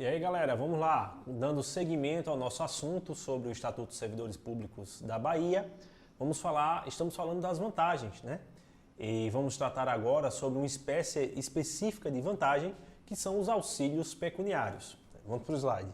E aí, galera, vamos lá, dando seguimento ao nosso assunto sobre o Estatuto dos Servidores Públicos da Bahia. Estamos falando das vantagens, né? E vamos tratar agora sobre uma espécie específica de vantagem, que são os auxílios pecuniários. Vamos para o slide.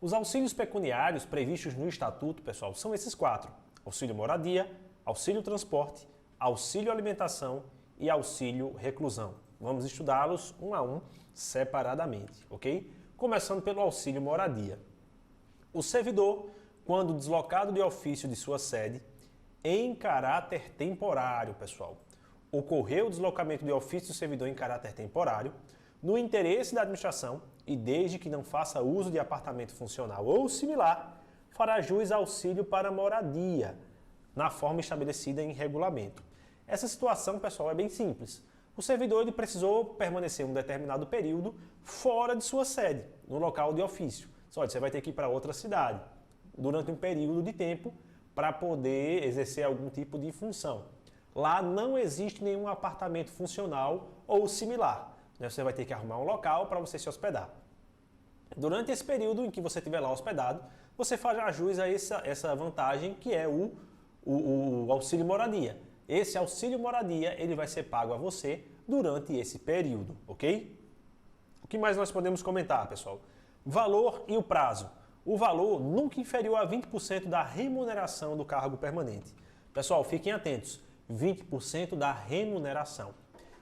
Os auxílios pecuniários previstos no Estatuto, pessoal, são esses quatro: auxílio moradia, auxílio transporte, auxílio alimentação e auxílio reclusão. Vamos estudá-los um a um, separadamente, ok? Começando pelo auxílio moradia. O servidor, quando deslocado de ofício de sua sede, em caráter temporário, pessoal, ocorreu o deslocamento de ofício do servidor em caráter temporário, no interesse da administração e desde que não faça uso de apartamento funcional ou similar, fará jus auxílio para moradia, na forma estabelecida em regulamento. Essa situação, pessoal, é bem simples. O servidor ele precisou permanecer um determinado período fora de sua sede, no local de ofício. Só que você vai ter que ir para outra cidade durante um período de tempo para poder exercer algum tipo de função. Lá não existe nenhum apartamento funcional ou similar. Você vai ter que arrumar um local para você se hospedar. Durante esse período em que você estiver lá hospedado, você fará jus a essa vantagem que é o auxílio moradia. Esse auxílio moradia ele vai ser pago a você durante esse período, ok? O que mais nós podemos comentar, pessoal? Valor e o prazo. O valor nunca inferior a 20% da remuneração do cargo permanente. Pessoal, fiquem atentos, 20% da remuneração.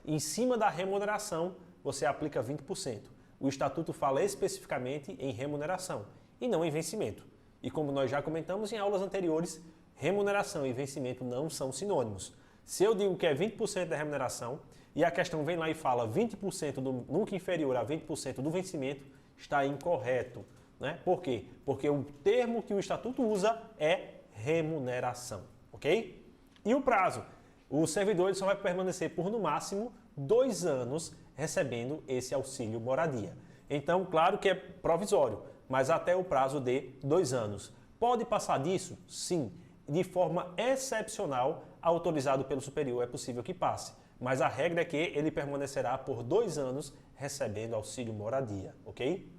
Em cima da remuneração, você aplica 20%. O Estatuto fala especificamente em remuneração e não em vencimento. E como nós já comentamos em aulas anteriores, remuneração e vencimento não são sinônimos. Se eu digo que é 20% da remuneração e a questão vem lá e fala 20% nunca inferior a 20% do vencimento, está incorreto, né? Por quê? Porque o termo que o Estatuto usa é remuneração, ok? E o prazo? O servidor ele só vai permanecer por no máximo 2 anos recebendo esse auxílio moradia. Então, claro que é provisório, mas até o prazo de 2 anos. Pode passar disso? Sim. De forma excepcional, autorizado pelo superior, é possível que passe. Mas a regra é que ele permanecerá por 2 anos recebendo auxílio moradia, ok?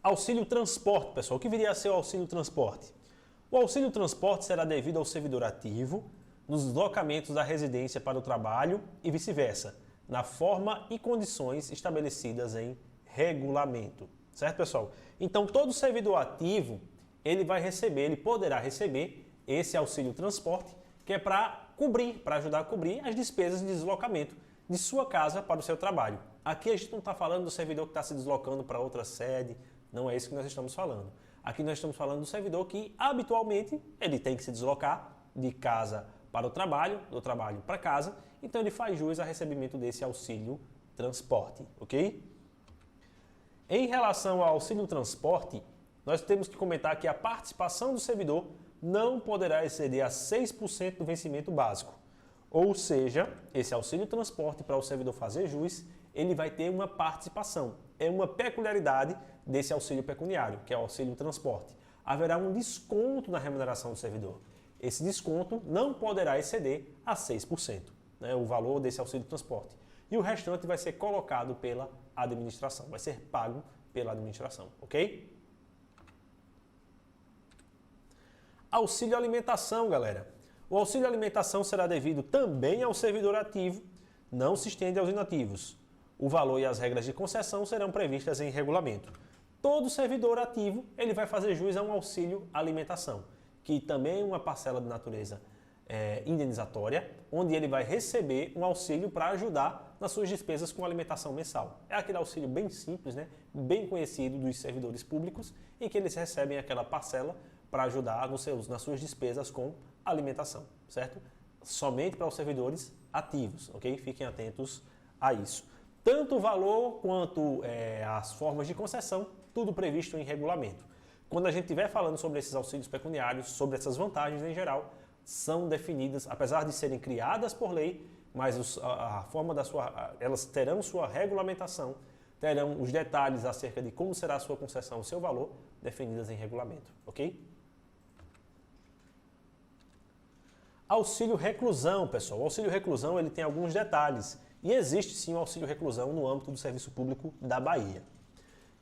Auxílio transporte, pessoal. O que viria a ser o auxílio transporte? O auxílio transporte será devido ao servidor ativo nos deslocamentos da residência para o trabalho e vice-versa, na forma e condições estabelecidas em regulamento. Certo, pessoal? Então, todo servidor ativo, ele poderá receber esse auxílio transporte, que é para ajudar a cobrir as despesas de deslocamento de sua casa para o seu trabalho. Aqui a gente não está falando do servidor que está se deslocando para outra sede, não é isso que nós estamos falando. Aqui nós estamos falando do servidor que, habitualmente, ele tem que se deslocar de casa para o trabalho, do trabalho para casa, então ele faz jus a recebimento desse auxílio transporte, ok? Em relação ao auxílio transporte, nós temos que comentar que a participação do servidor não poderá exceder a 6% do vencimento básico. Ou seja, esse auxílio transporte, para o servidor fazer jus, ele vai ter uma participação. É uma peculiaridade desse auxílio pecuniário, que é o auxílio transporte. Haverá um desconto na remuneração do servidor. Esse desconto não poderá exceder a 6%, né, o valor desse auxílio transporte. E o restante vai ser colocado pela administração, vai ser pago pela administração, ok? Auxílio alimentação, galera. O auxílio alimentação será devido também ao servidor ativo, não se estende aos inativos. O valor e as regras de concessão serão previstas em regulamento. Todo servidor ativo ele vai fazer jus a um auxílio alimentação, que também é uma parcela de natureza indenizatória, onde ele vai receber um auxílio para ajudar nas suas despesas com alimentação mensal. É aquele auxílio bem simples, né? Bem conhecido dos servidores públicos, em que eles recebem aquela parcela para ajudar nas suas despesas com alimentação, certo? Somente para os servidores ativos, ok? Fiquem atentos a isso. Tanto o valor quanto as formas de concessão, tudo previsto em regulamento. Quando a gente estiver falando sobre esses auxílios pecuniários, sobre essas vantagens em geral, são definidas, apesar de serem criadas por lei, mas a forma elas terão sua regulamentação, terão os detalhes acerca de como será a sua concessão, o seu valor, definidas em regulamento, ok? Auxílio reclusão, pessoal. O auxílio reclusão ele tem alguns detalhes e existe sim o auxílio reclusão no âmbito do serviço público da Bahia.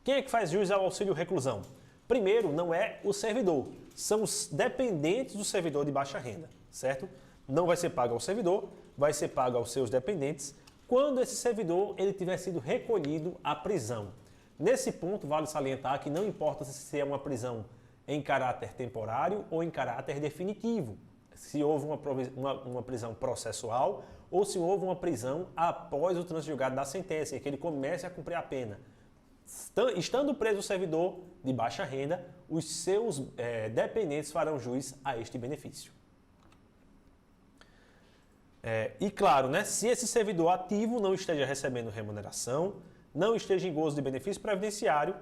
Quem é que faz jus ao auxílio reclusão? Primeiro, não é o servidor, são os dependentes do servidor de baixa renda, certo? Não vai ser pago ao servidor, vai ser pago aos seus dependentes quando esse servidor ele tiver sido recolhido à prisão. Nesse ponto, vale salientar que não importa se é uma prisão em caráter temporário ou em caráter definitivo, se houve uma prisão processual ou se houve uma prisão após o trânsito julgado da sentença, em que ele comece a cumprir a pena. Estando preso o servidor de baixa renda, os seus dependentes farão jus a este benefício. E claro, né, se esse servidor ativo não esteja recebendo remuneração, não esteja em gozo de benefício previdenciário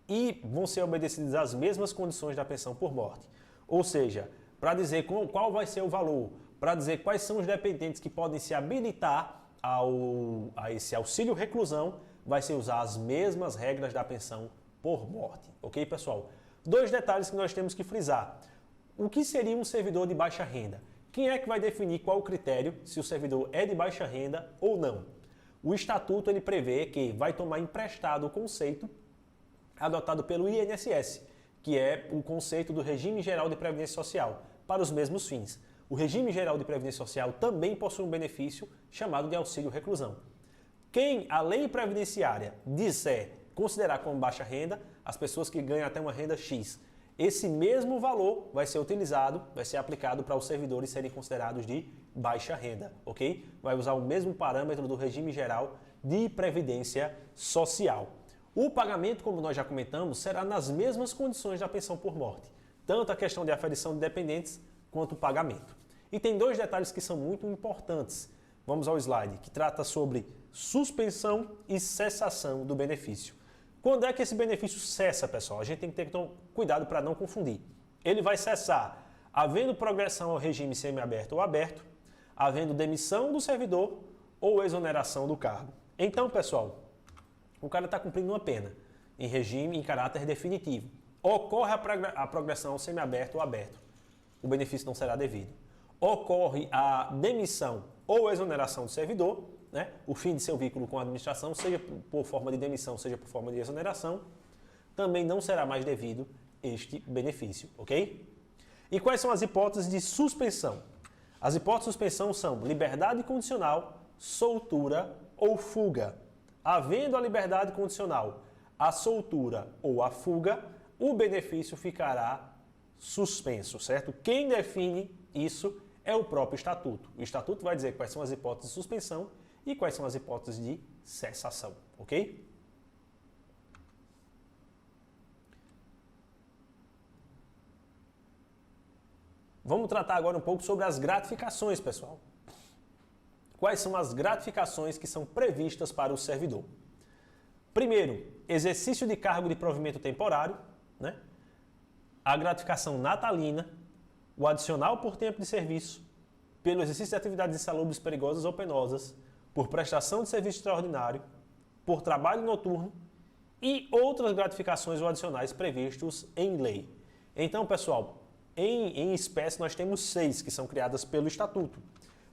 e vão ser obedecidas as mesmas condições da pensão por morte. Ou seja, para dizer qual vai ser o valor, para dizer quais são os dependentes que podem se habilitar a esse auxílio reclusão, vai ser usar as mesmas regras da pensão por morte. Ok, pessoal? Dois detalhes que nós temos que frisar. O que seria um servidor de baixa renda? Quem é que vai definir qual o critério se o servidor é de baixa renda ou não? O Estatuto ele prevê que vai tomar emprestado o conceito adotado pelo INSS, que é o conceito do Regime Geral de Previdência Social, para os mesmos fins. O Regime Geral de Previdência Social também possui um benefício chamado de auxílio reclusão. Quem a lei previdenciária disser considerar como baixa renda, as pessoas que ganham até uma renda X, esse mesmo valor vai ser utilizado, vai ser aplicado para os servidores serem considerados de baixa renda, ok? Vai usar o mesmo parâmetro do Regime Geral de Previdência Social. O pagamento, como nós já comentamos, será nas mesmas condições da pensão por morte, tanto a questão de aferição de dependentes quanto o pagamento. E tem dois detalhes que são muito importantes. Vamos ao slide, que trata sobre suspensão e cessação do benefício. Quando é que esse benefício cessa, pessoal? A gente tem que ter cuidado para não confundir. Ele vai cessar havendo progressão ao regime semiaberto ou aberto, havendo demissão do servidor ou exoneração do cargo. Então, pessoal, o cara está cumprindo uma pena em regime em caráter definitivo. Ocorre a progressão ao semiaberto ou aberto. O benefício não será devido. Ocorre a demissão ou exoneração do servidor, né? O fim de seu vínculo com a administração, seja por forma de demissão, seja por forma de exoneração, também não será mais devido este benefício, ok? E quais são as hipóteses de suspensão? As hipóteses de suspensão são liberdade condicional, soltura ou fuga. Havendo a liberdade condicional, a soltura ou a fuga, o benefício ficará suspenso, certo? Quem define isso é o próprio Estatuto. O Estatuto vai dizer quais são as hipóteses de suspensão e quais são as hipóteses de cessação, ok? Vamos tratar agora um pouco sobre as gratificações, pessoal. Quais são as gratificações que são previstas para o servidor? Primeiro, exercício de cargo de provimento temporário, né? A gratificação natalina, o adicional por tempo de serviço, pelo exercício de atividades insalubres, perigosas ou penosas, por prestação de serviço extraordinário, por trabalho noturno e outras gratificações ou adicionais previstos em lei. Então, pessoal, em espécie nós temos 6 que são criadas pelo Estatuto.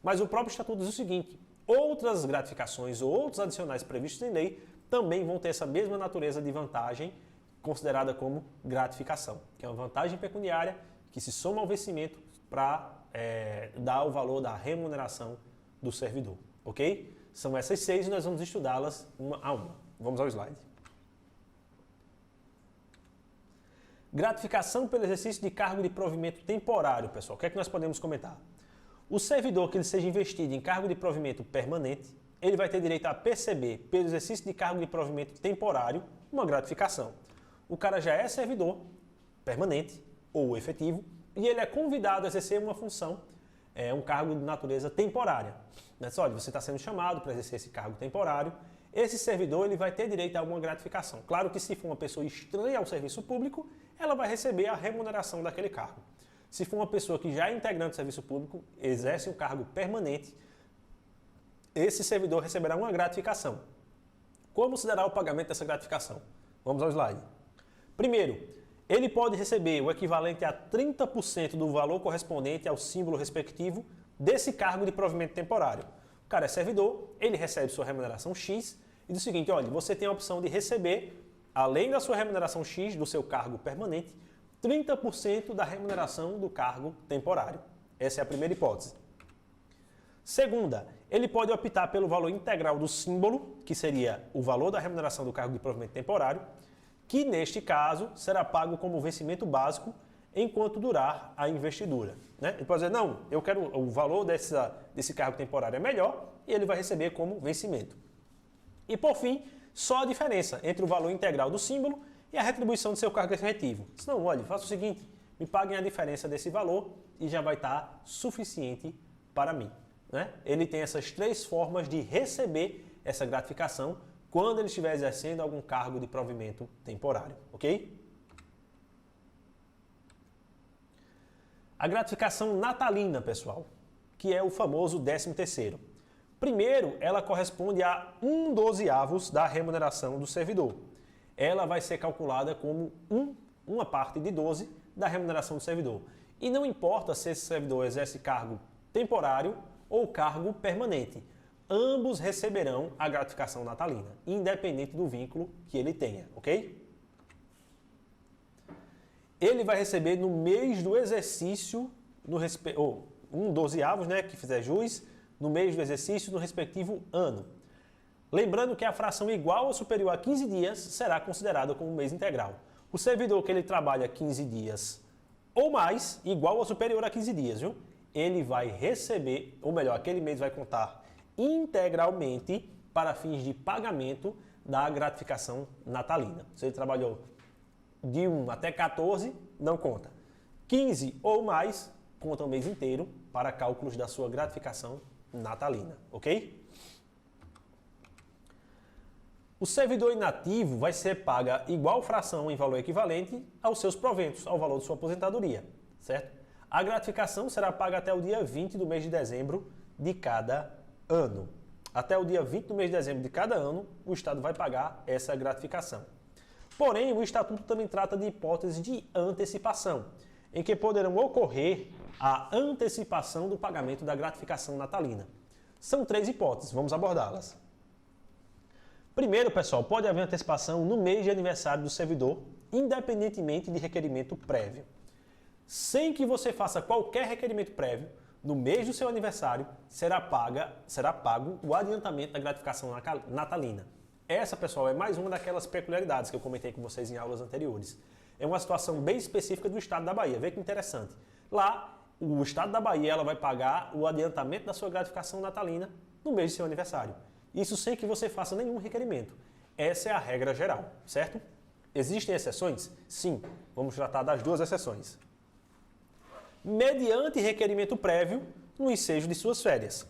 Mas o próprio Estatuto diz o seguinte: outras gratificações ou outros adicionais previstos em lei também vão ter essa mesma natureza de vantagem considerada como gratificação, que é uma vantagem pecuniária que se soma ao vencimento para dar o valor da remuneração do servidor, ok? São essas 6 e nós vamos estudá-las uma a uma. Vamos ao slide. Gratificação pelo exercício de cargo de provimento temporário, pessoal. O que é que nós podemos comentar? O servidor que ele seja investido em cargo de provimento permanente, ele vai ter direito a perceber, pelo exercício de cargo de provimento temporário, uma gratificação. O cara já é servidor permanente ou efetivo e ele é convidado a exercer uma função, um cargo de natureza temporária. Olha, você está sendo chamado para exercer esse cargo temporário. Esse servidor ele vai ter direito a alguma gratificação. Claro que se for uma pessoa estranha ao serviço público, ela vai receber a remuneração daquele cargo. Se for uma pessoa que já é integrante do serviço público, exerce um cargo permanente, esse servidor receberá uma gratificação. Como se dará o pagamento dessa gratificação? Vamos ao slide. Primeiro, ele pode receber o equivalente a 30% do valor correspondente ao símbolo respectivo desse cargo de provimento temporário. O cara é servidor, ele recebe sua remuneração X e diz o seguinte, olha, você tem a opção de receber, além da sua remuneração X, do seu cargo permanente, 30% da remuneração do cargo temporário. Essa é a primeira hipótese. Segunda, ele pode optar pelo valor integral do símbolo, que seria o valor da remuneração do cargo de provimento temporário, que neste caso será pago como vencimento básico enquanto durar a investidura. Né? Ele pode dizer, não, eu quero o valor desse cargo temporário é melhor e ele vai receber como vencimento. E por fim, só a diferença entre o valor integral do símbolo e a retribuição do seu cargo efetivo. Se não, olha, faça o seguinte, me paguem a diferença desse valor e já vai estar suficiente para mim. Né? Ele tem essas três formas de receber essa gratificação quando ele estiver exercendo algum cargo de provimento temporário, ok? A gratificação natalina, pessoal, que é o famoso 13º. Primeiro, ela corresponde a 1/12 da remuneração do servidor. Ela vai ser calculada como uma parte de 12 da remuneração do servidor. E não importa se esse servidor exerce cargo temporário ou cargo permanente. Ambos receberão a gratificação natalina, independente do vínculo que ele tenha, ok? Ele vai receber no mês do exercício, 1/12, né, que fizer jus, no mês do exercício, no respectivo ano. Lembrando que a fração igual ou superior a 15 dias será considerada como mês integral. O servidor que ele trabalha 15 dias ou mais, igual ou superior a 15 dias, viu? Ele vai receber, ou melhor, aquele mês vai contar integralmente para fins de pagamento da gratificação natalina. Se ele trabalhou de 1 até 14, não conta. 15 ou mais, conta o mês inteiro para cálculos da sua gratificação natalina, ok? O servidor inativo vai ser paga igual fração em valor equivalente aos seus proventos, ao valor de sua aposentadoria, certo? A gratificação será paga até o dia 20 do mês de dezembro de cada ano. Até o dia 20 do mês de dezembro de cada ano, o Estado vai pagar essa gratificação. Porém, o Estatuto também trata de hipóteses de antecipação, em que poderão ocorrer a antecipação do pagamento da gratificação natalina. São 3 hipóteses, vamos abordá-las. Primeiro, pessoal, pode haver antecipação no mês de aniversário do servidor, independentemente de requerimento prévio. Sem que você faça qualquer requerimento prévio, no mês do seu aniversário será pago o adiantamento da gratificação natalina. Essa, pessoal, é mais uma daquelas peculiaridades que eu comentei com vocês em aulas anteriores. É uma situação bem específica do Estado da Bahia. Vê que interessante. Lá, o Estado da Bahia ela vai pagar o adiantamento da sua gratificação natalina no mês do seu aniversário. Isso sem que você faça nenhum requerimento. Essa é a regra geral, certo? Existem exceções? Sim. Vamos tratar das 2 exceções. Mediante requerimento prévio no ensejo de suas férias.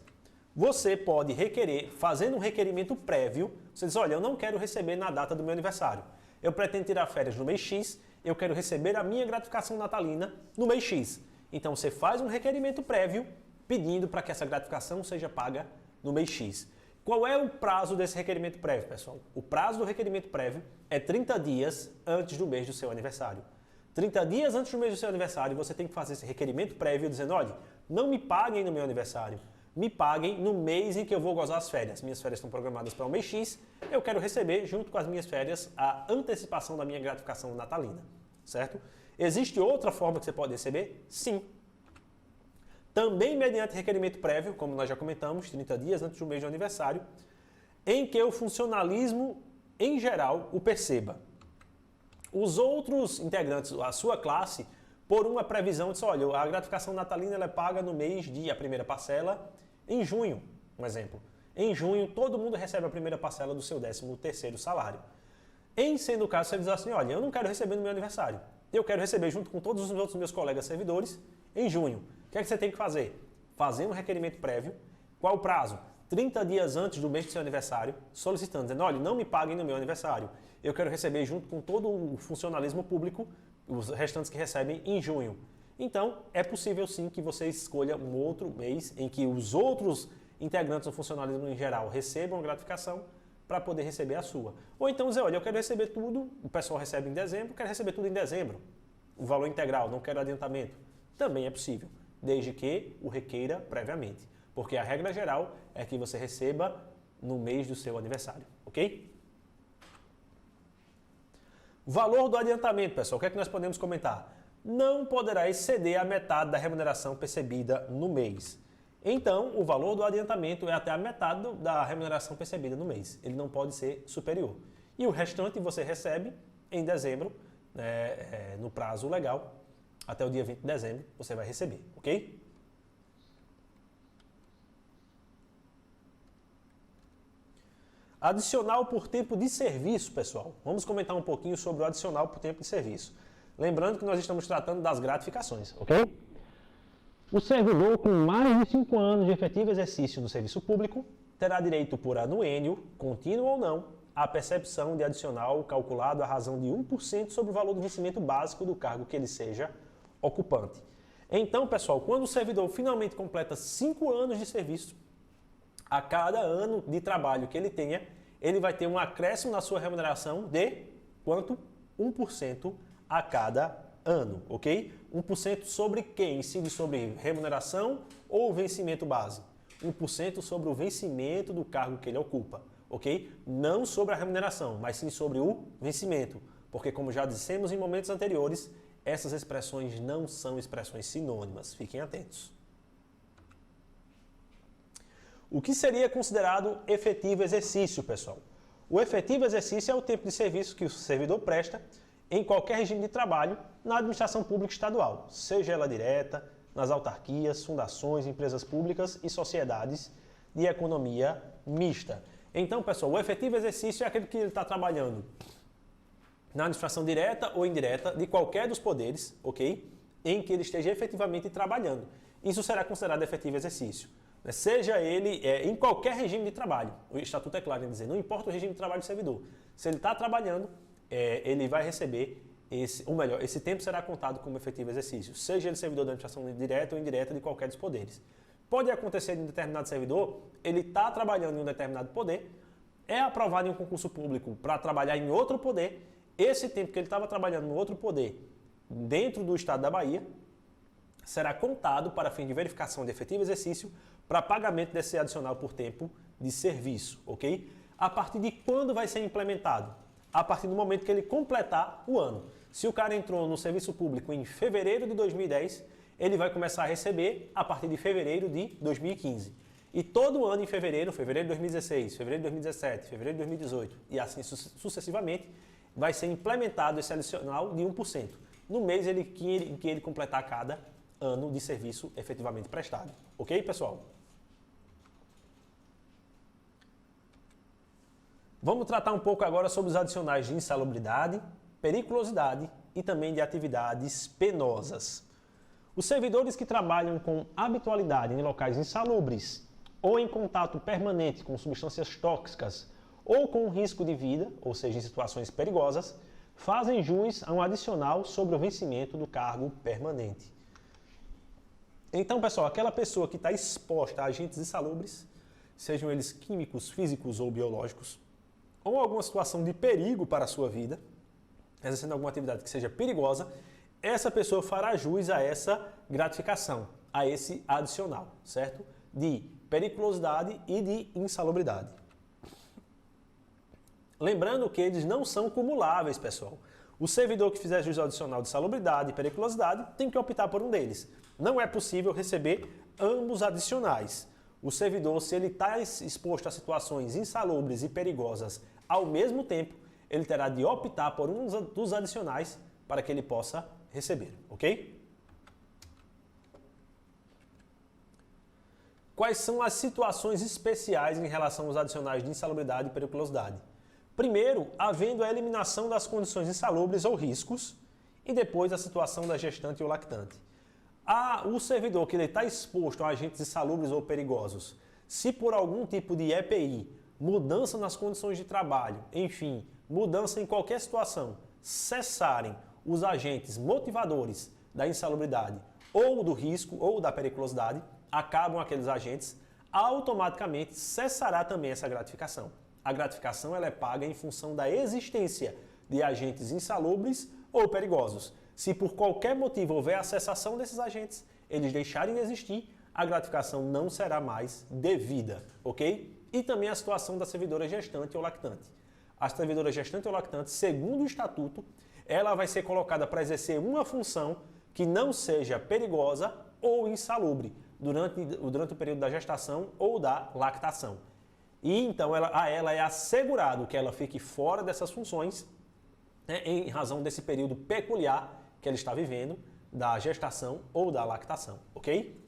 Você pode requerer, fazendo um requerimento prévio, você diz, olha, eu não quero receber na data do meu aniversário. Eu pretendo tirar férias no mês X, eu quero receber a minha gratificação natalina no mês X. Então você faz um requerimento prévio pedindo para que essa gratificação seja paga no mês X. Qual é o prazo desse requerimento prévio, pessoal? O prazo do requerimento prévio é 30 dias antes do mês do seu aniversário. 30 dias antes do mês do seu aniversário, você tem que fazer esse requerimento prévio dizendo, olha, não me paguem no meu aniversário, me paguem no mês em que eu vou gozar as férias. Minhas férias estão programadas para o mês X, eu quero receber, junto com as minhas férias, a antecipação da minha gratificação natalina, certo? Existe outra forma que você pode receber? Sim. Também mediante requerimento prévio, como nós já comentamos, 30 dias antes do mês do aniversário, em que o funcionalismo, em geral, o perceba. Os outros integrantes, a sua classe, por uma previsão, diz, olha, a gratificação natalina ela é paga no mês de, a primeira parcela, em junho, um exemplo. Em junho, todo mundo recebe a primeira parcela do seu 13º salário. Em sendo o caso, você diz assim, olha, eu não quero receber no meu aniversário. Eu quero receber junto com todos os outros meus colegas servidores em junho. O que é que você tem que fazer? Fazer um requerimento prévio. Qual o prazo? 30 dias antes do mês do seu aniversário, solicitando, dizendo, olha, não me paguem no meu aniversário. Eu quero receber junto com todo o funcionalismo público, os restantes que recebem em junho. Então, é possível sim que você escolha um outro mês em que os outros integrantes do funcionalismo em geral recebam a gratificação para poder receber a sua. Ou então dizer, olha, eu quero receber tudo, o pessoal recebe em dezembro, eu quero receber tudo em dezembro. O valor integral, não quero adiantamento. Também é possível, desde que o requeira previamente. porque a regra geral é que você receba no mês do seu aniversário, ok? Valor do adiantamento, pessoal, o que é que nós podemos comentar? Não poderá exceder a metade da remuneração percebida no mês. Então, o valor do adiantamento é até a metade da remuneração percebida no mês. Ele não pode ser superior. E o restante você recebe em dezembro, no prazo legal, até o dia 20 de dezembro, você vai receber, ok? Adicional por tempo de serviço, pessoal. Vamos comentar um pouquinho sobre o adicional por tempo de serviço. Lembrando que nós estamos tratando das gratificações, ok? O servidor com mais de 5 anos de efetivo exercício no serviço público terá direito por anuênio, contínuo ou não, à percepção de adicional calculado à razão de 1% sobre o valor do vencimento básico do cargo que ele seja ocupante. Então, pessoal, quando o servidor finalmente completa 5 anos de serviço, a cada ano de trabalho que ele tenha, ele vai ter um acréscimo na sua remuneração de quanto? 1% a cada ano, ok? 1% sobre quem? Incide sobre remuneração ou vencimento base? 1% sobre o vencimento do cargo que ele ocupa, ok? Não sobre a remuneração, mas sim sobre o vencimento, porque como já dissemos em momentos anteriores, essas expressões não são expressões sinônimas, fiquem atentos. O que seria considerado efetivo exercício, pessoal? O efetivo exercício é o tempo de serviço que o servidor presta em qualquer regime de trabalho na administração pública estadual, seja ela direta, nas autarquias, fundações, empresas públicas e sociedades de economia mista. Então, pessoal, o efetivo exercício é aquele que ele está trabalhando na administração direta ou indireta de qualquer dos poderes, ok? Em que ele esteja efetivamente trabalhando. Isso será considerado efetivo exercício. Seja ele em qualquer regime de trabalho. O Estatuto é claro em dizer, não importa o regime de trabalho do servidor. Se ele está trabalhando, ele vai receber, esse tempo será contado como efetivo exercício, seja ele servidor da administração direta ou indireta de qualquer dos poderes. Pode acontecer de um determinado servidor, ele está trabalhando em um determinado poder, é aprovado em um concurso público para trabalhar em outro poder, esse tempo que ele estava trabalhando no outro poder, dentro do estado da Bahia, será contado para fim de verificação de efetivo exercício para pagamento desse adicional por tempo de serviço, ok? A partir de quando vai ser implementado? A partir do momento que ele completar o ano. Se o cara entrou no serviço público em fevereiro de 2010, ele vai começar a receber a partir de fevereiro de 2015. E todo ano em fevereiro de 2016, fevereiro de 2017, fevereiro de 2018 e assim sucessivamente, vai ser implementado esse adicional de 1%, no mês em que ele completar cada ano de serviço efetivamente prestado. Ok, pessoal? Vamos tratar um pouco agora sobre os adicionais de insalubridade, periculosidade e também de atividades penosas. Os servidores que trabalham com habitualidade em locais insalubres ou em contato permanente com substâncias tóxicas ou com risco de vida, ou seja, em situações perigosas, fazem jus a um adicional sobre o vencimento do cargo permanente. Então, pessoal, aquela pessoa que está exposta a agentes insalubres, sejam eles químicos, físicos ou biológicos, ou alguma situação de perigo para a sua vida, exercendo alguma atividade que seja perigosa, essa pessoa fará jus a essa gratificação, a esse adicional, certo? De periculosidade e de insalubridade. Lembrando que eles não são cumuláveis, pessoal. O servidor que fizer jus ao adicional de salubridade e periculosidade tem que optar por um deles. Não é possível receber ambos adicionais. O servidor, se ele está exposto a situações insalubres e perigosas ao mesmo tempo, ele terá de optar por um dos adicionais para que ele possa receber, ok? Quais são as situações especiais em relação aos adicionais de insalubridade e periculosidade? Primeiro, havendo a eliminação das condições insalubres ou riscos, e depois a situação da gestante ou lactante. O servidor que ele está exposto a agentes insalubres ou perigosos, se por algum tipo de EPI, mudança nas condições de trabalho, enfim, mudança em qualquer situação, cessarem os agentes motivadores da insalubridade ou do risco ou da periculosidade, acabam aqueles agentes, automaticamente cessará também essa gratificação. A gratificação ela é paga em função da existência de agentes insalubres ou perigosos. Se por qualquer motivo houver a cessação desses agentes, eles deixarem de existir, a gratificação não será mais devida, ok? E também a situação da servidora gestante ou lactante. A servidora gestante ou lactante, segundo o estatuto, ela vai ser colocada para exercer uma função que não seja perigosa ou insalubre durante o período da gestação ou da lactação. E então a ela é assegurado que ela fique fora dessas funções, né, em razão desse período peculiar que ela está vivendo, da gestação ou da lactação, ok?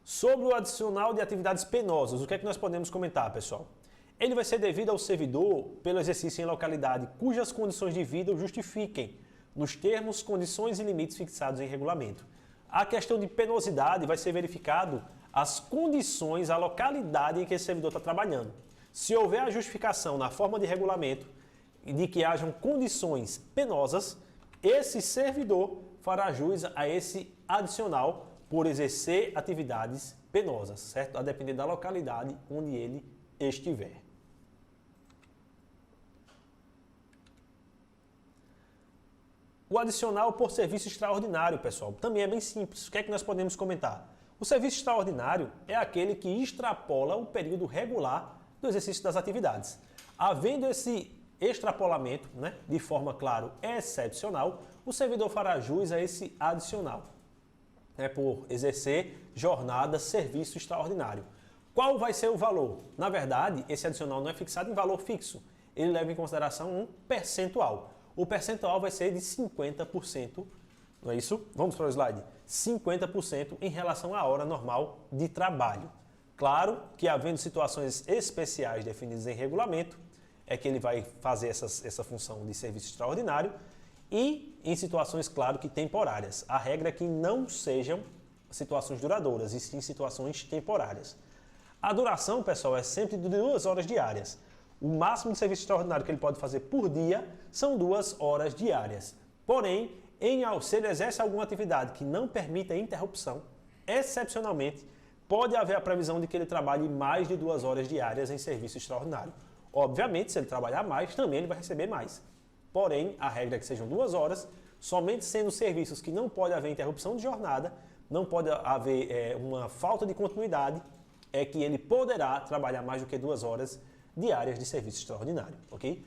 Sobre o adicional de atividades penosas, o que é que nós podemos comentar, pessoal? Ele vai ser devido ao servidor pelo exercício em localidade cujas condições de vida o justifiquem, nos termos, condições e limites fixados em regulamento. A questão de penosidade vai ser verificado as condições, a localidade em que esse servidor está trabalhando. Se houver a justificação na forma de regulamento de que hajam condições penosas, esse servidor fará jus a esse adicional por exercer atividades penosas, certo? A depender da localidade onde ele estiver. O adicional por serviço extraordinário, pessoal, também é bem simples. O que é que nós podemos comentar? O serviço extraordinário é aquele que extrapola o período regular do exercício das atividades. Havendo esse extrapolamento, né, de forma, claro, excepcional, o servidor fará jus a esse adicional, né, por exercer jornada, serviço extraordinário. Qual vai ser o valor? Na verdade, esse adicional não é fixado em valor fixo. Ele leva em consideração um percentual. O percentual vai ser de 50%, não é isso? Vamos para o slide. 50% em relação à hora normal de trabalho. Claro que, havendo situações especiais definidas em regulamento, é que ele vai fazer essa função de serviço extraordinário, e em situações, claro, que temporárias. A regra é que não sejam situações duradouras, e sim situações temporárias. A duração, pessoal, é sempre de 2 horas diárias. O máximo de serviço extraordinário que ele pode fazer por dia são 2 horas diárias. Porém, se ele exerce alguma atividade que não permita interrupção, excepcionalmente, pode haver a previsão de que ele trabalhe mais de 2 horas diárias em serviço extraordinário. Obviamente, se ele trabalhar mais, também ele vai receber mais. Porém, a regra é que sejam 2 horas, somente sendo serviços que não pode haver interrupção de jornada, não pode haver uma falta de continuidade, é que ele poderá trabalhar mais do que 2 horas diárias de serviço extraordinário, ok?